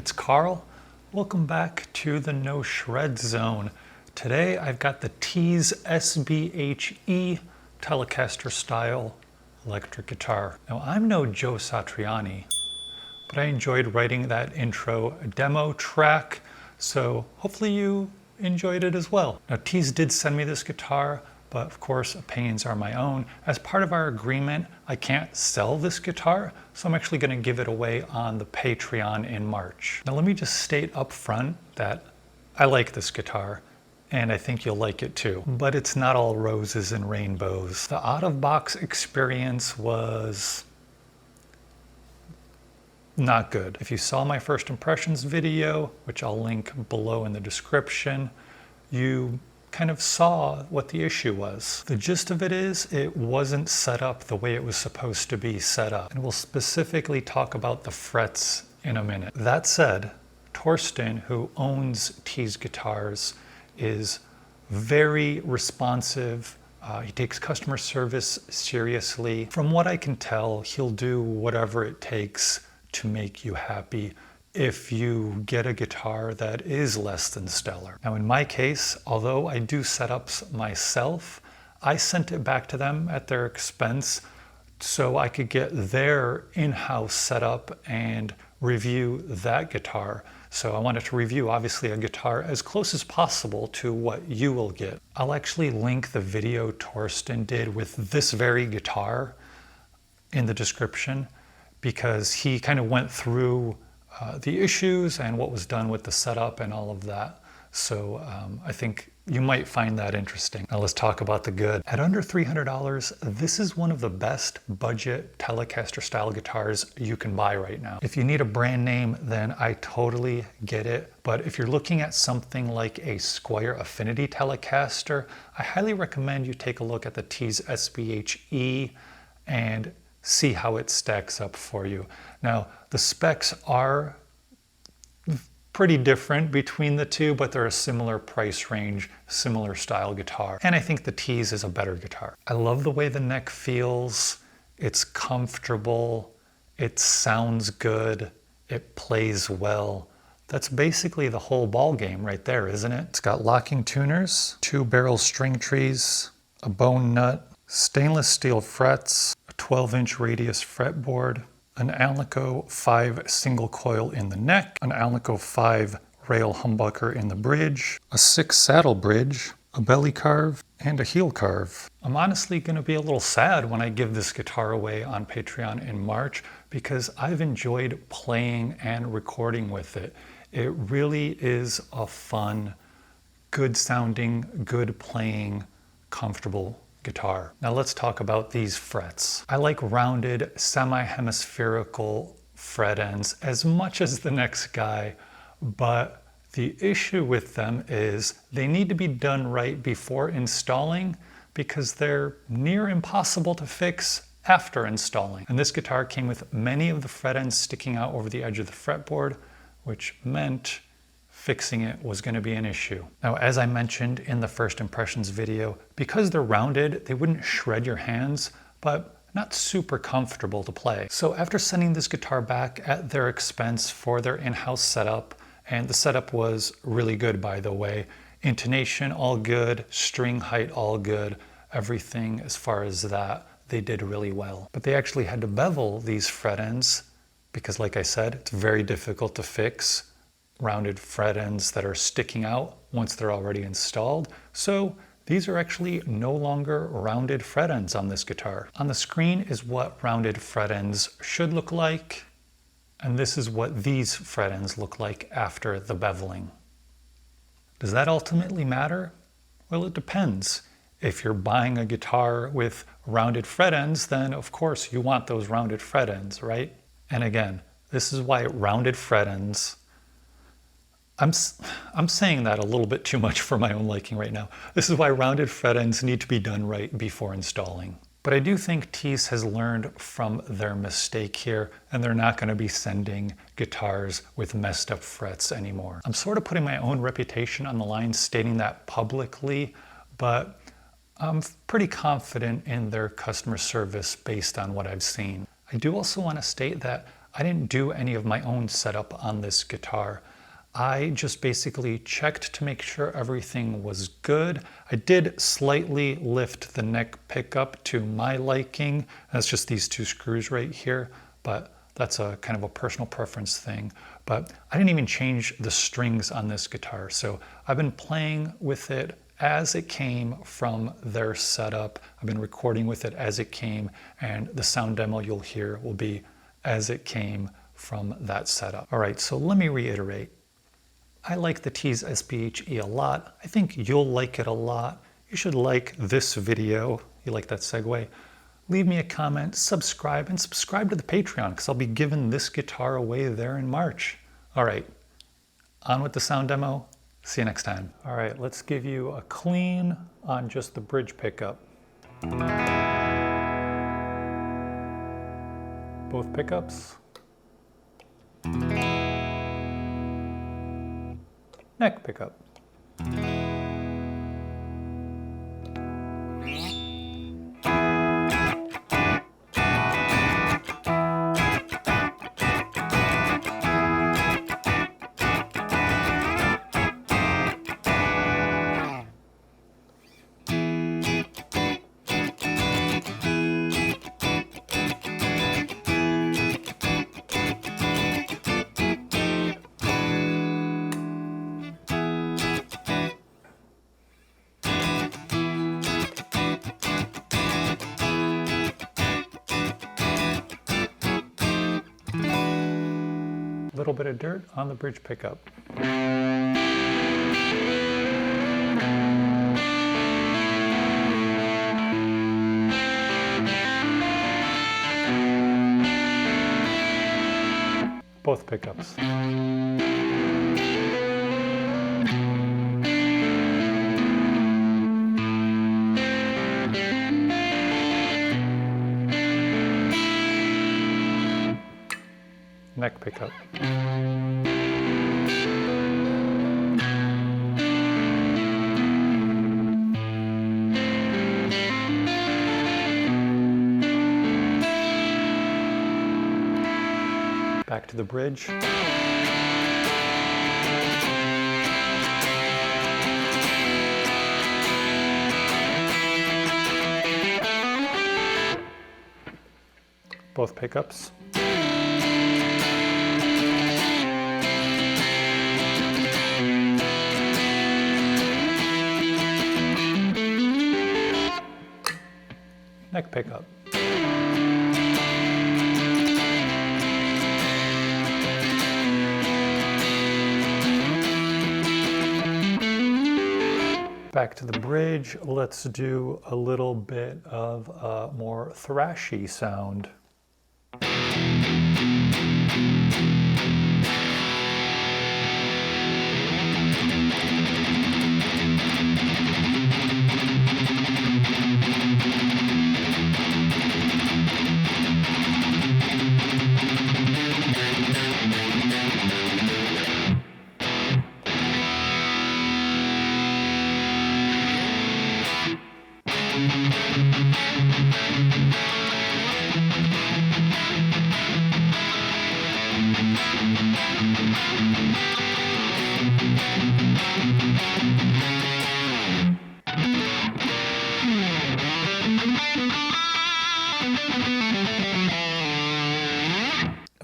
it's Carl. Welcome back to the No Shred Zone. Today I've got the Tease SBH-E telecaster style electric guitar. Now I'm no Joe Satriani, but I enjoyed writing that intro demo track, so hopefully you enjoyed it as well. Now Tease did send me this guitar, but of course opinions are my own. As part of our agreement, I can't sell this guitar, so I'm actually going to give it away on the Patreon in March. Now let me just state up front that I like this guitar, and I think you'll like it too. But it's not all roses and rainbows. The out-of-box experience was not good. If you saw my first impressions video, which I'll link below in the description, you kind of saw what the issue was. The gist of it is it wasn't set up the way it was supposed to be set up. And we'll specifically talk about the frets in a minute. That said, Torsten, who owns Tease Guitars, is very responsive. He takes customer service seriously. From what I can tell, he'll do whatever it takes to make you happy if you get a guitar that is less than stellar. Now in my case, although I do setups myself, I sent it back to them at their expense so I could get their in-house setup and review that guitar. So I wanted to review obviously a guitar as close as possible to what you will get. I'll actually link the video Torsten did with this very guitar in the description because he kind of went through the issues and what was done with the setup and all of that. So I think you might find that interesting. Now let's talk about the good. At under $300, this is one of the best budget Telecaster style guitars you can buy right now. If you need a brand name, then I totally get it. But if you're looking at something like a Squier Affinity Telecaster, I highly recommend you take a look at the Tease SBH-E and see how it stacks up for you. Now, the specs are pretty different between the two, but they're a similar price range, similar style guitar. And I think the Tease is a better guitar. I love the way the neck feels. It's comfortable. It sounds good. It plays well. That's basically the whole ball game right there, isn't it? It's got locking tuners, 2 barrel string trees, a bone nut, stainless steel frets, a 12-inch radius fretboard, an Alnico 5 single coil in the neck, an Alnico 5 rail humbucker in the bridge, a 6 saddle bridge, a belly carve, and a heel carve. I'm honestly going to be a little sad when I give this guitar away on Patreon in March because I've enjoyed playing and recording with it. It really is a fun, good sounding, good playing, comfortable guitar. Now let's talk about these frets. I like rounded semi-hemispherical fret ends as much as the next guy, but the issue with them is they need to be done right before installing because they're near impossible to fix after installing. And this guitar came with many of the fret ends sticking out over the edge of the fretboard, which meant fixing it was going to be an issue. Now, as I mentioned in the first impressions video, because they're rounded, they wouldn't shred your hands, but not super comfortable to play. So after sending this guitar back at their expense for their in-house setup, and the setup was really good by the way, intonation all good, string height all good, everything as far as that, they did really well. But they actually had to bevel these fret ends because like I said, it's very difficult to fix rounded fret ends that are sticking out once they're already installed. So these are actually no longer rounded fret ends on this guitar. On the screen is what rounded fret ends should look like, and this is what these fret ends look like after the beveling. Does that ultimately matter? Well, it depends. If you're buying a guitar with rounded fret ends, then of course you want those rounded fret ends, right? And again, this is why rounded fret ends, I'm saying that a little bit too much for my own liking right now. This is why rounded fret ends need to be done right before installing. But I do think Tease has learned from their mistake here, and they're not going to be sending guitars with messed up frets anymore. I'm sort of putting my own reputation on the line stating that publicly, but I'm pretty confident in their customer service based on what I've seen. I do also want to state that I didn't do any of my own setup on this guitar. I just basically checked to make sure everything was good. I did slightly lift the neck pickup to my liking. That's just these two screws right here, but that's a kind of a personal preference thing. But I didn't even change the strings on this guitar. So I've been playing with it as it came from their setup. I've been recording with it as it came, and the sound demo you'll hear will be as it came from that setup. All right, so let me reiterate. I like the Tease SBH-E a lot. I think you'll like it a lot. You should like this video. You like that segue? Leave me a comment, subscribe, and subscribe to the Patreon because I'll be giving this guitar away there in March. All right, on with the sound demo. See you next time. All right, let's give you a clean on just the bridge pickup. Both pickups. Neck pickup. Little bit of dirt on the bridge pickup. Both pickups. Neck pickup. Back to the bridge. Both pickups. Neck pickup. Back to the bridge, let's do a little bit of a more thrashy sound.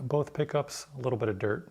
Both pickups, a little bit of dirt.